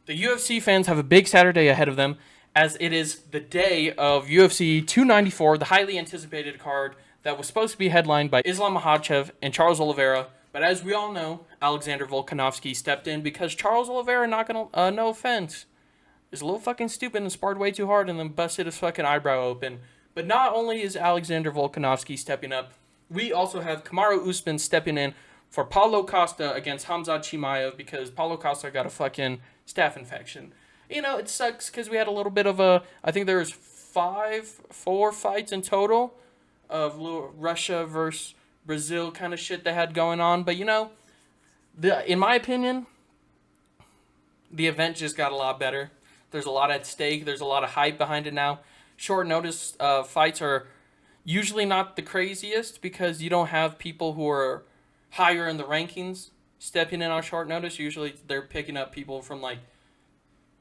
The UFC fans have a big Saturday ahead of them, as it is the day of UFC 294, the highly anticipated card that was supposed to be headlined by Islam Makhachev and Charles Oliveira. But as we all know, Alexander Volkanovski stepped in because Charles Oliveira, not gonna, no offense, is a little fucking stupid and sparred way too hard and then busted his fucking eyebrow open. But not only is Alexander Volkanovski stepping up, we also have Kamaru Usman stepping in for Paulo Costa against Khamzat Chimaev because Paulo Costa got a fucking staph infection. You know, it sucks because we had a little bit of a, I think there was 4 fights in total of Russia versus Brazil kind of shit they had going on. But, you know, in my opinion, the event just got a lot better. There's a lot at stake. There's a lot of hype behind it now. Short notice fights are usually not the craziest because you don't have people who are higher in the rankings stepping in on short notice. Usually they're picking up people from like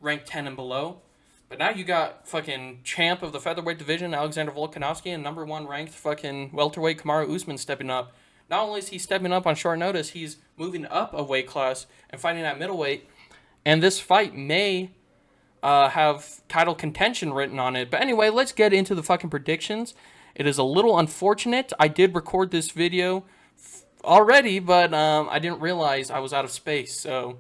rank 10 and below. But now you got fucking champ of the featherweight division, Alexander Volkanovski, and number 1 ranked fucking welterweight Kamaru Usman stepping up. Not only is he stepping up on short notice, he's moving up a weight class and fighting at middleweight. And this fight may have title contention written on it. But anyway, let's get into the fucking predictions. It is a little unfortunate. I did record this video already, but I didn't realize I was out of space, so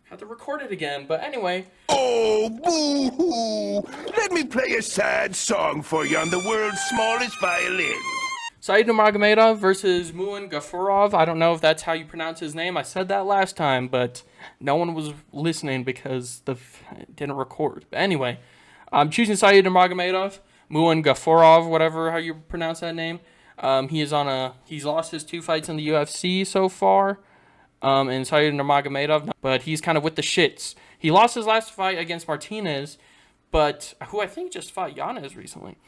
I had to record it again. But anyway. Oh, boo-hoo! Let me play a sad song for you on the world's smallest violin. Nurmagomedov versus Muin Gafurov. I don't know if that's how you pronounce his name. I said that last time, but no one was listening because it didn't record. But anyway, I'm choosing Nurmagomedov, Muin Gafurov, whatever how you pronounce that name. He's lost his 2 fights in the UFC so far, and Nurmagomedov, but he's kind of with the shits. He lost his last fight against Martinez, but who I think just fought Yanez recently.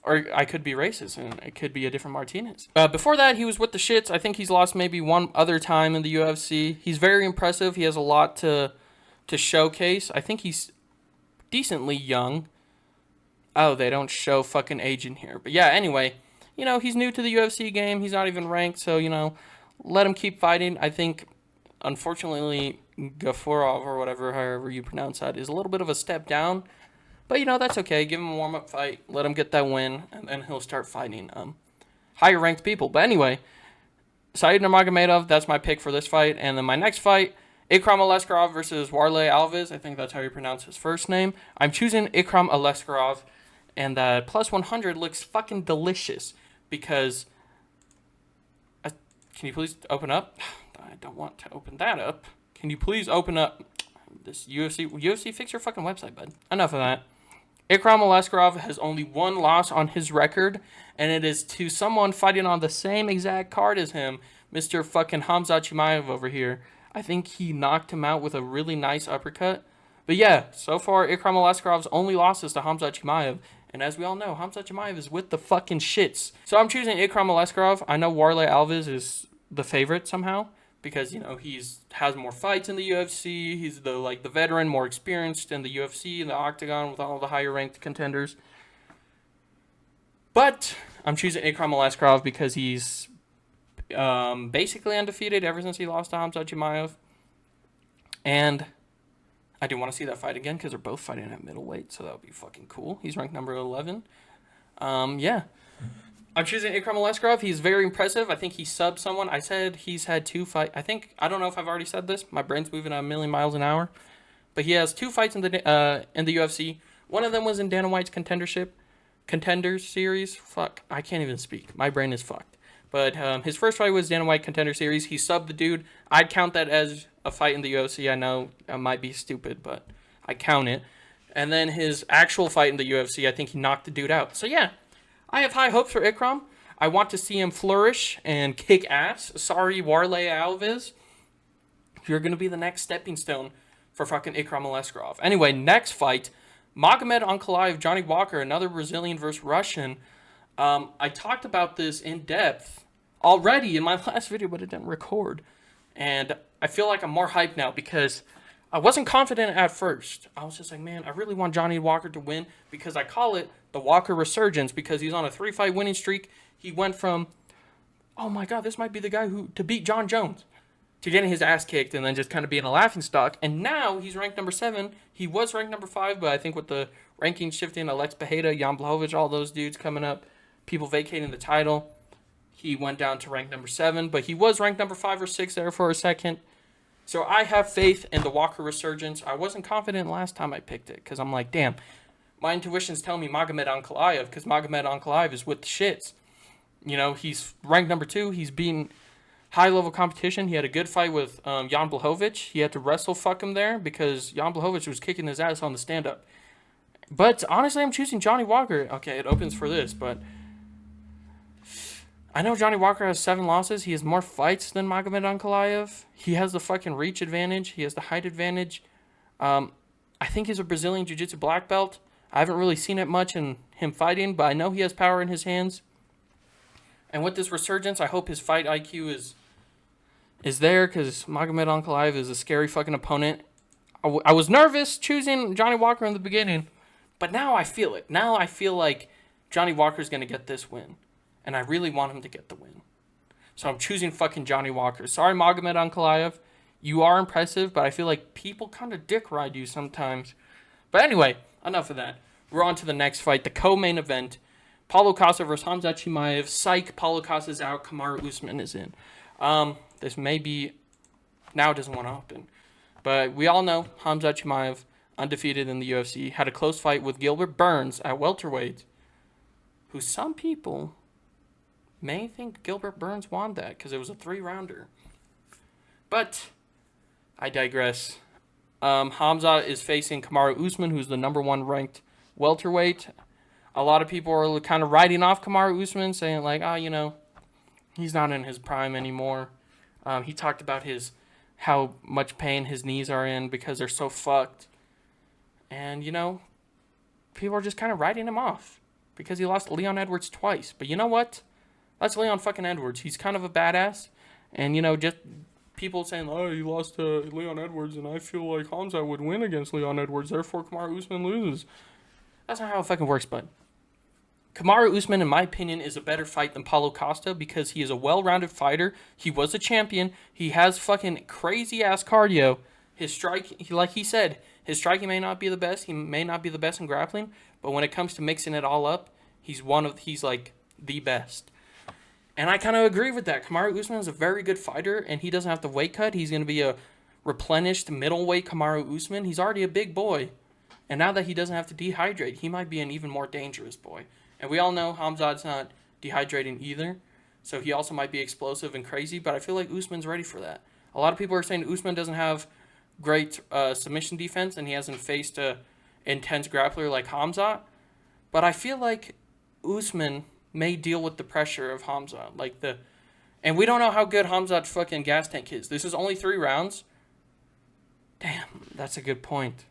Or I could be racist, and it could be a different Martinez. Before that, he was with the shits. I think he's lost maybe one other time in the UFC. He's very impressive. He has a lot to showcase. I think he's decently young. Oh, they don't show fucking age in here. But yeah, anyway, you know, he's new to the UFC game. He's not even ranked, so, you know, let him keep fighting. I think, unfortunately, Gafurov, or whatever, however you pronounce that, is a little bit of a step down. But, you know, that's okay. Give him a warm-up fight. Let him get that win, and then he'll start fighting higher-ranked people. But anyway, Nurmagomedov, that's my pick for this fight. And then my next fight, Ikram Aliskerov versus Warlley Alves. I think that's how you pronounce his first name. I'm choosing Ikram Aliskerov, and that plus 100 looks fucking delicious because... can you please open up? I don't want to open that up. Can you please open up this UFC? Fix your fucking website, bud. Enough of that. Ikram Aliskerov has only 1 loss on his record, and it is to someone fighting on the same exact card as him, Mr. fucking Khamzat Chimaev over here. I think he knocked him out with a really nice uppercut. But yeah, so far, Ikram Aliskerov's only losses to Khamzat Chimaev, and as we all know, Khamzat Chimaev is with the fucking shits. So I'm choosing Ikram Aliskerov. I know Warlley Alves is the favorite somehow, because, you know, has more fights in the UFC. He's the veteran, more experienced in the UFC, in the octagon with all the higher ranked contenders. But I'm choosing Ikram Aliskerov because he's basically undefeated ever since he lost to Khamzat Chimaev. And I do want to see that fight again because they're both fighting at middleweight, so that would be fucking cool. He's ranked number 11. Yeah. I'm choosing Ikram Aliskerov. He's very impressive. I think he subbed someone. I said he's had 2 fights. I don't know if I've already said this. My brain's moving at a million miles an hour. But he has 2 fights in the UFC. One of them was in Dana White's Contenders series. Fuck, I can't even speak. My brain is fucked. But his first fight was Dana White Contender Series. He subbed the dude. I'd count that as a fight in the UFC. I know I might be stupid, but I count it. And then his actual fight in the UFC, I think he knocked the dude out. So yeah. I have high hopes for Ikram. I want to see him flourish and kick ass. Sorry, Warlley Alves. You're going to be the next stepping stone for fucking Ikram Aliskerov. Anyway, next fight, Magomed Ankalaev, Johnny Walker, another Brazilian versus Russian. I talked about this in depth already in my last video, but it didn't record. And I feel like I'm more hyped now because I wasn't confident at first. I was just like, man, I really want Johnny Walker to win because I call it the Walker resurgence because he's on a 3-fight winning streak. He went from, oh my God, this might be the guy to beat John Jones. to getting his ass kicked and then just kind of being a laughingstock. And now he's ranked number 7. He was ranked number 5, but I think with the rankings shifting, Alex Bejeda, Jan Blachowicz, all those dudes coming up, people vacating the title, he went down to rank number 7. But he was ranked number 5 or 6 there for a second. So I have faith in the Walker resurgence. I wasn't confident last time I picked it because I'm like, damn, my intuition's telling me Magomed Ankalaev because Magomed Ankalaev is with the shits. You know, he's ranked number 2. He's beaten high-level competition. He had a good fight with Jan Blachowicz. He had to wrestle fuck him there because Jan Blachowicz was kicking his ass on the stand-up. But honestly, I'm choosing Johnny Walker. Okay, it opens for this, but I know Johnny Walker has 7 losses. He has more fights than Magomed Ankalaev. He has the fucking reach advantage. He has the height advantage. I think he's a Brazilian Jiu-Jitsu black belt. I haven't really seen it much in him fighting, but I know he has power in his hands. And with this resurgence, I hope his fight IQ is there because Magomed Ankalaev is a scary fucking opponent. I was nervous choosing Johnny Walker in the beginning, but now I feel it. Now I feel like Johnny Walker's going to get this win, and I really want him to get the win. So I'm choosing fucking Johnny Walker. Sorry, Magomed Ankalaev. You are impressive, but I feel like people kind of dick ride you sometimes. But anyway, enough of that. We're on to the next fight, the co-main event. Paulo Costa versus Khamzat Chimaev. Psych, Paulo Costa's out. Kamaru Usman is in. This may be... Now it doesn't want to open. But we all know Khamzat Chimaev, undefeated in the UFC, had a close fight with Gilbert Burns at welterweight, who some people may think Gilbert Burns won that because it was a 3-rounder. But I digress. Khamzat is facing Kamaru Usman, who's the number 1 ranked welterweight. A lot of people are kind of writing off Kamaru Usman, saying like, you know, he's not in his prime anymore. He talked about how much pain his knees are in because they're so fucked. And, you know, people are just kind of writing him off because he lost Leon Edwards twice. But you know what? That's Leon fucking Edwards. He's kind of a badass. And, you know, just people saying, oh, he lost to Leon Edwards, and I feel like Khamzat would win against Leon Edwards, therefore Kamaru Usman loses. That's not how it fucking works, bud. Kamaru Usman, in my opinion, is a better fight than Paulo Costa because he is a well-rounded fighter. He was a champion. He has fucking crazy-ass cardio. His strike, like he said, his striking may not be the best. He may not be the best in grappling, but when it comes to mixing it all up, he's like the best. And I kind of agree with that. Kamaru Usman is a very good fighter, and he doesn't have to weight cut. He's going to be a replenished middleweight Kamaru Usman. He's already a big boy. And now that he doesn't have to dehydrate, he might be an even more dangerous boy. And we all know Khamzat's not dehydrating either, so he also might be explosive and crazy, but I feel like Usman's ready for that. A lot of people are saying Usman doesn't have great submission defense, and he hasn't faced a intense grappler like Khamzat, but I feel like Usman may deal with the pressure of Khamzat. And we don't know how good Khamzat's fucking gas tank is. This is only 3 rounds. Damn, that's a good point.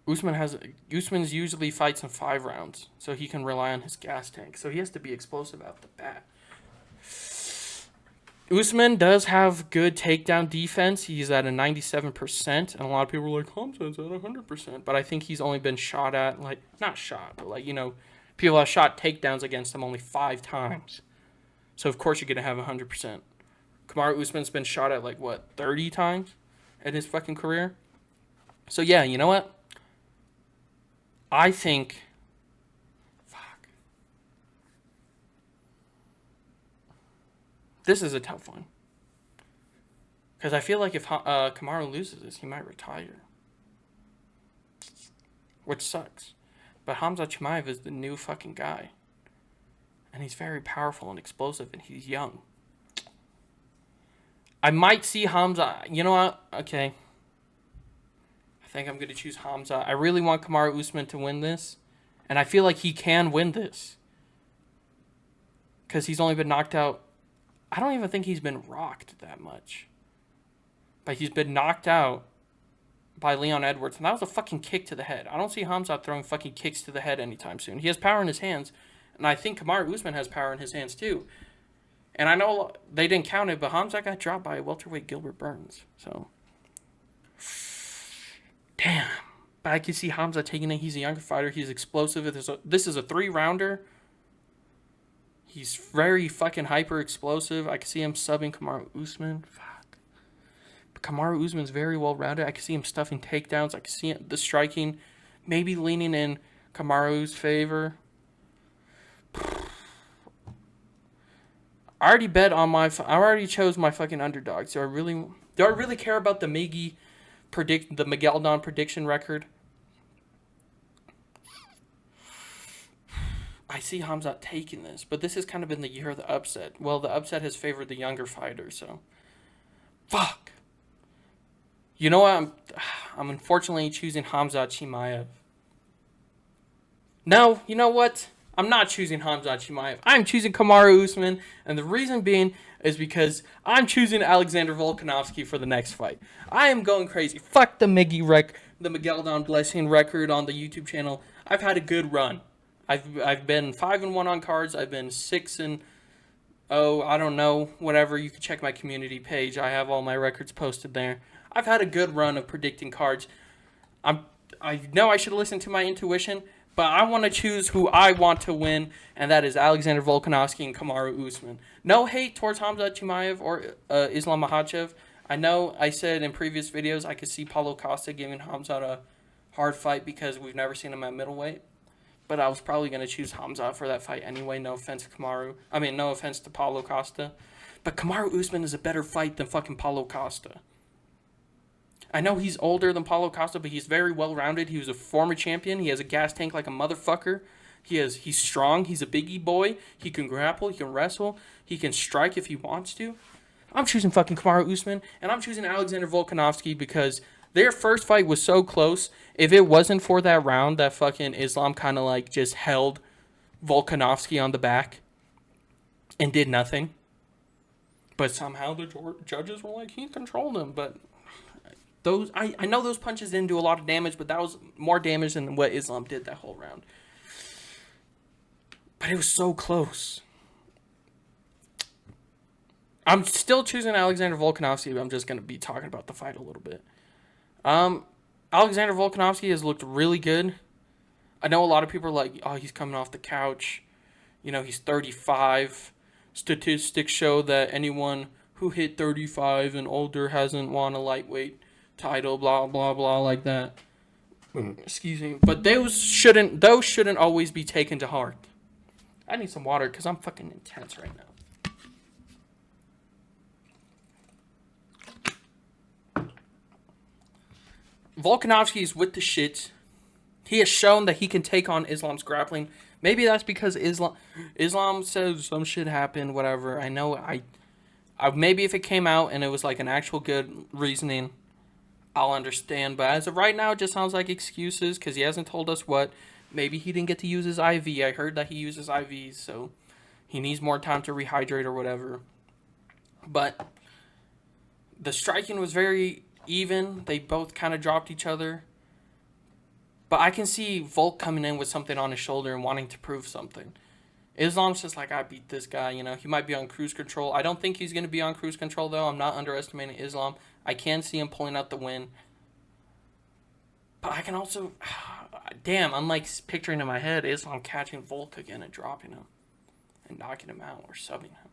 Usman's usually fights in 5 rounds, so he can rely on his gas tank. So he has to be explosive out the bat. Usman does have good takedown defense. He's at a 97%, and a lot of people are like, Khamzat's at 100%. But I think he's only been shot at, not shot, but people have shot takedowns against him only 5 times. So of course you're going to have 100%. Kamaru Usman's been shot at 30 times in his fucking career? So yeah, you know what? I think... Fuck. This is a tough one. Because I feel like if Kamaru loses this, he might retire. Which sucks. But Khamzat Chimaev is the new fucking guy. And he's very powerful and explosive, and he's young. I might see Khamzat... You know what? Okay. I think I'm going to choose Khamzat. I really want Kamaru Usman to win this. And I feel like he can win this. Because he's only been knocked out... I don't even think he's been rocked that much. But he's been knocked out by Leon Edwards. And that was a fucking kick to the head. I don't see Khamzat throwing fucking kicks to the head anytime soon. He has power in his hands. And I think Kamaru Usman has power in his hands too. And I know they didn't count it, but Khamzat got dropped by welterweight Gilbert Burns. So... Damn. But I can see Khamzat taking it. He's a younger fighter. He's explosive. This is a 3-rounder. He's very fucking hyper explosive. I can see him subbing Kamaru Usman. Fuck. But Kamaru Usman's very well rounded. I can see him stuffing takedowns. I can see the striking maybe leaning in Kamaru's favor. I already bet on I already chose my fucking underdogs. Do I really care about the Miguel prediction record? I see Khamzat taking this, but this has kind of been the year of the upset. Well, the upset has favored the younger fighter, so fuck. You know what? I'm unfortunately choosing Khamzat Chimaev. No, you know what? I'm not choosing Khamzat Chimaev. I'm choosing Kamaru Usman, and the reason being is because I'm choosing Alexander Volkanovski for the next fight. I am going crazy. Fuck the Miguel Don Blessing record on the YouTube channel. I've had a good run. I've been 5-1 on cards. I've been 6-0. I don't know, whatever. You can check my community page. I have all my records posted there. I've had a good run of predicting cards. I know I should listen to my intuition, but I want to choose who I want to win, and that is Alexander Volkanovski and Kamaru Usman. No hate towards Khamzat Chimaev or Islam Makhachev. I know I said in previous videos I could see Paulo Costa giving Khamzat a hard fight because we've never seen him at middleweight. But I was probably going to choose Khamzat for that fight anyway. No offense to no offense to Paulo Costa. But Kamaru Usman is a better fight than fucking Paulo Costa. I know he's older than Paulo Costa, but he's very well-rounded. He was a former champion. He has a gas tank like a motherfucker. He's strong. He's a biggie boy. He can grapple. He can wrestle. He can strike if he wants to. I'm choosing fucking Kamaru Usman, and I'm choosing Alexander Volkanovski because their first fight was so close. If it wasn't for that round that fucking Islam kind of like just held Volkanovski on the back and did nothing. But somehow the judges were like, he controlled him. But I know those punches didn't do a lot of damage, but that was more damage than what Islam did that whole round. But it was so close. I'm still choosing Alexander Volkanovski, but I'm just going to be talking about the fight a little bit. Alexander Volkanovski has looked really good. I know a lot of people are like, oh, he's coming off the couch. You know, he's 35. Statistics show that anyone who hit 35 and older hasn't won a lightweight title, blah, blah, blah, like that. Excuse me. But those shouldn't always be taken to heart. I need some water because I'm fucking intense right now. Volkanovski is with the shit. He has shown that he can take on Islam's grappling. Maybe that's because Islam says some shit happened, whatever. I know maybe if it came out and it was like an actual good reasoning, I'll understand. But as of right now, it just sounds like excuses because he hasn't told us what. Maybe he didn't get to use his IV. I heard that he uses IVs, so he needs more time to rehydrate or whatever. But the striking was very even. They both kind of dropped each other. But I can see Volk coming in with something on his shoulder and wanting to prove something. Islam's just like, I beat this guy, you know. He might be on cruise control. I don't think he's going to be on cruise control, though. I'm not underestimating Islam. I can see him pulling out the win. But I can also... Damn, I'm like picturing in my head Islam catching Volk again and dropping him. And knocking him out or subbing him.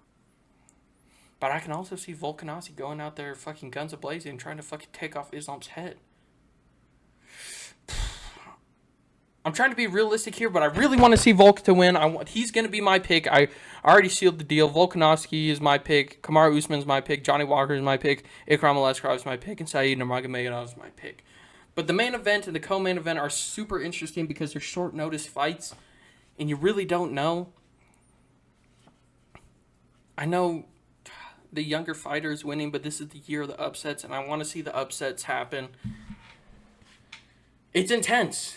But I can also see Volkanovski going out there fucking guns a-blazing and trying to fucking take off Islam's head. I'm trying to be realistic here, but I really want to see Volk to win. He's going to be my pick. I already sealed the deal. Volkanovski is my pick. Kamaru Usman is my pick. Johnny Walker is my pick. Ikram Aliskerov is my pick. And Saeed Nurmagomedov is my pick. But the main event and the co-main event are super interesting because they're short notice fights. And you really don't know. I know the younger fighter is winning, but this is the year of the upsets. And I want to see the upsets happen. It's intense.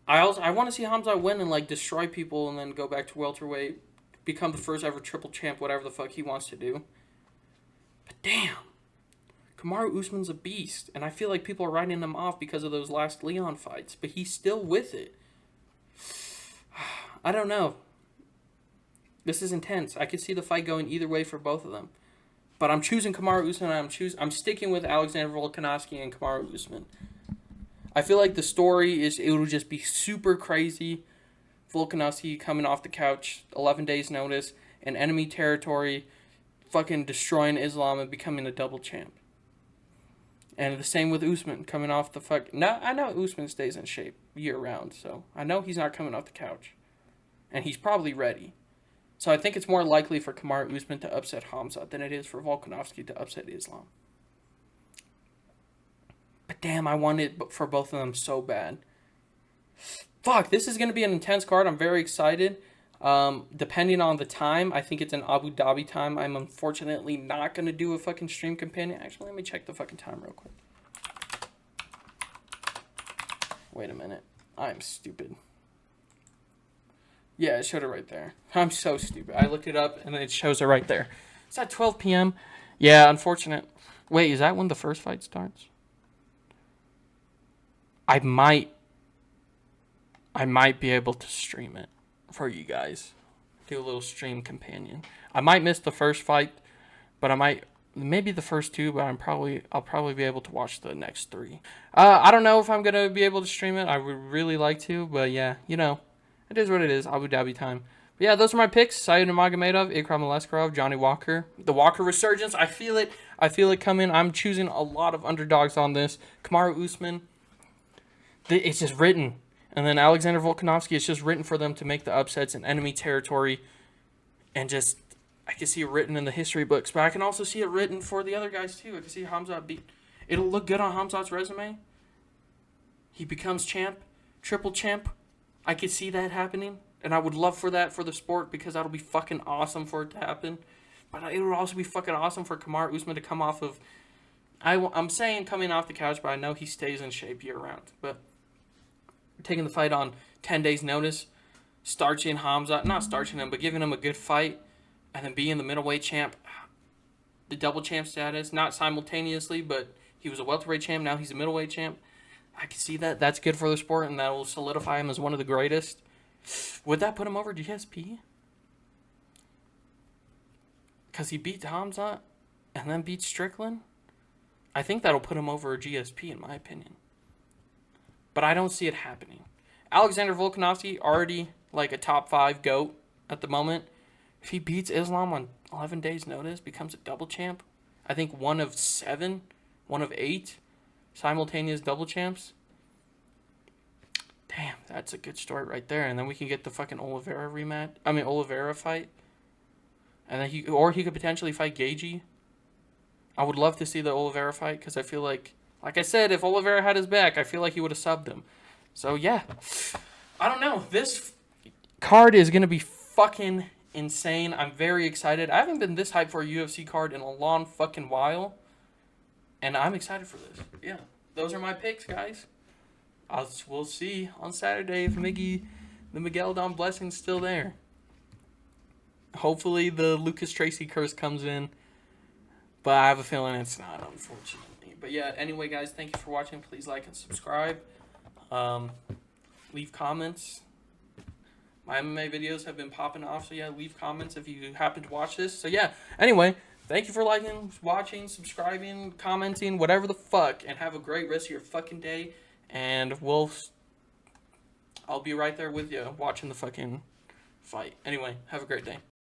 I want to see Khamzat win and like destroy people and then go back to welterweight, become the first ever triple champ, whatever the fuck he wants to do. But damn, Kamaru Usman's a beast, and I feel like people are writing him off because of those last Leon fights, but he's still with it. I don't know. This is intense. I could see the fight going either way for both of them. But I'm choosing Kamaru Usman, and I'm sticking with Alexander Volkanovski and Kamaru Usman. I feel like the story it'll just be super crazy. Volkanovski coming off the couch, 11 days notice. in enemy territory, fucking destroying Islam and becoming a double champ. And the same with Usman coming off the fuck. No, I know Usman stays in shape year round, so I know he's not coming off the couch, and he's probably ready. So I think it's more likely for Kamaru Usman to upset Khamzat than it is for Volkanovski to upset Islam. But damn, I want it for both of them so bad. Fuck, this is going to be an intense card. I'm very excited. Depending on the time, I think it's an Abu Dhabi time. I'm unfortunately not going to do a fucking stream companion. Actually, let me check the fucking time real quick. Wait a minute. I'm stupid. Yeah, it showed it right there. I'm so stupid. I looked it up, and it shows it right there. It's at 12 p.m. Yeah, unfortunate. Wait, is that when the first fight starts? I might be able to stream it for you guys. Do a little stream companion. I might miss the first fight, but I might maybe the first two, but I'll probably be able to watch the next three. I don't know if I'm gonna be able to stream it. I would really like to, but yeah, you know, it is what it is. Abu Dhabi time. But yeah, those are my picks. Saeed Nurmagomedov, Ikram Aliskerov, Johnny Walker. The Walker resurgence. I feel it. I feel it coming. I'm choosing a lot of underdogs on this. Kamaru Usman. It's just written. And then Alexander Volkanovski, it's just written for them to make the upsets in enemy territory. And just, I can see it written in the history books. But I can also see it written for the other guys, too. I can see Khamzat beat. It'll look good on Khamzat's resume. He becomes champ, triple champ. I could see that happening. And I would love for that for the sport because that'll be fucking awesome for it to happen. But it would also be fucking awesome for Kamaru Usman to come off of... I'm saying coming off the couch, but I know he stays in shape year-round. But... taking the fight on 10 days notice, starching Khamzat, not starching him, but giving him a good fight, and then being the middleweight champ, the double champ status, not simultaneously, but he was a welterweight champ, now he's a middleweight champ. I can see that. That's good for the sport, and that will solidify him as one of the greatest. Would that put him over GSP? Because he beat Khamzat and then beat Strickland? I think that'll put him over GSP, in my opinion. But I don't see it happening. Alexander Volkanovski, already like a top 5 GOAT at the moment. If he beats Islam on 11 days' notice, becomes a double champ. I think 1 of 7, 1 of 8 simultaneous double champs. Damn, that's a good story right there. And then we can get the fucking Oliveira fight. And then he could potentially fight Gaethje. I would love to see the Oliveira fight because I feel like I said, if Oliveira had his back, I feel like he would have subbed him. So, yeah. I don't know. This card is going to be fucking insane. I'm very excited. I haven't been this hyped for a UFC card in a long fucking while. And I'm excited for this. Yeah. Those are my picks, guys. We'll see on Saturday if the Miguel Don blessing's still there. Hopefully the Lucas Tracy curse comes in. But I have a feeling it's not, unfortunately. But yeah, anyway, guys, thank you for watching. Please like and subscribe. Leave comments. My MMA videos have been popping off, so yeah, leave comments if you happen to watch this. So yeah, anyway, thank you for liking, watching, subscribing, commenting, whatever the fuck, and have a great rest of your fucking day. And I'll be right there with you watching the fucking fight. Anyway, have a great day.